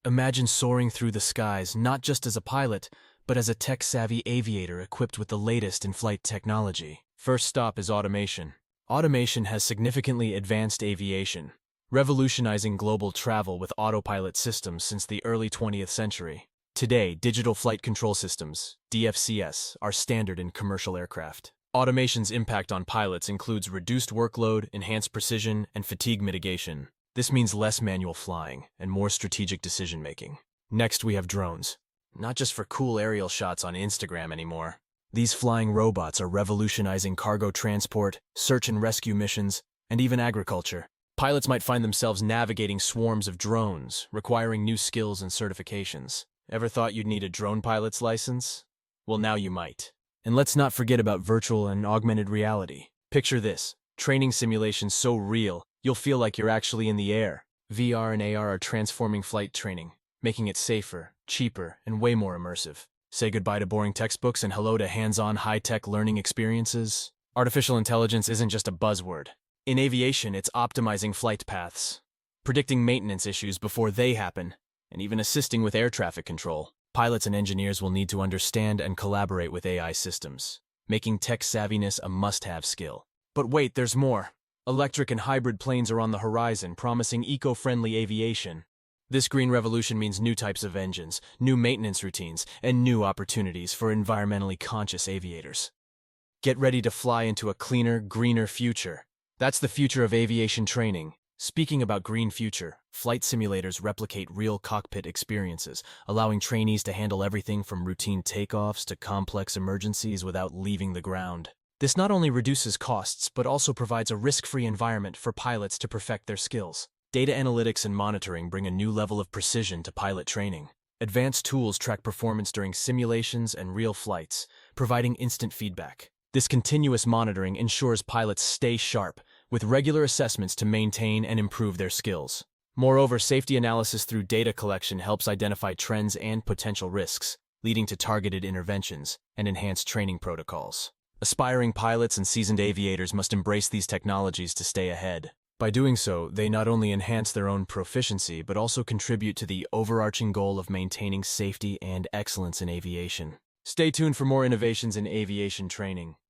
Imagine soaring through the skies not just as a pilot, but as a tech-savvy aviator equipped with the latest in-flight technology. First stop is automation. Automation has significantly advanced aviation, revolutionizing global travel with autopilot systems since the early 20th century. Today, digital flight control systems, DFCS, are standard in commercial aircraft. Automation's impact on pilots includes reduced workload, enhanced precision, and fatigue mitigation. This means less manual flying and more strategic decision-making. Next, we have drones. Not just for cool aerial shots on Instagram anymore. These flying robots are revolutionizing cargo transport, search and rescue missions, and even agriculture. Pilots might find themselves navigating swarms of drones, requiring new skills and certifications. Ever thought you'd need a drone pilot's license? Well, now you might. And let's not forget about virtual and augmented reality. Picture this, training simulations so real, you'll feel like you're actually in the air. VR and AR are transforming flight training, making it safer, cheaper, and way more immersive. Say goodbye to boring textbooks and hello to hands-on high-tech learning experiences. Artificial intelligence isn't just a buzzword. In aviation, it's optimizing flight paths, predicting maintenance issues before they happen, and even assisting with air traffic control. Pilots and engineers will need to understand and collaborate with AI systems, making tech savviness a must-have skill. But wait, there's more. Electric and hybrid planes are on the horizon, promising eco-friendly aviation. This green revolution means new types of engines, new maintenance routines, and new opportunities for environmentally conscious aviators. Get ready to fly into a cleaner, greener future. That's the future of aviation training. Speaking about green future, flight simulators replicate real cockpit experiences, allowing trainees to handle everything from routine takeoffs to complex emergencies without leaving the ground. This not only reduces costs, but also provides a risk-free environment for pilots to perfect their skills. Data analytics and monitoring bring a new level of precision to pilot training. Advanced tools track performance during simulations and real flights, providing instant feedback. This continuous monitoring ensures pilots stay sharp, with regular assessments to maintain and improve their skills. Moreover, safety analysis through data collection helps identify trends and potential risks, leading to targeted interventions and enhanced training protocols. Aspiring pilots and seasoned aviators must embrace these technologies to stay ahead. By doing so, they not only enhance their own proficiency, but also contribute to the overarching goal of maintaining safety and excellence in aviation. Stay tuned for more innovations in aviation training.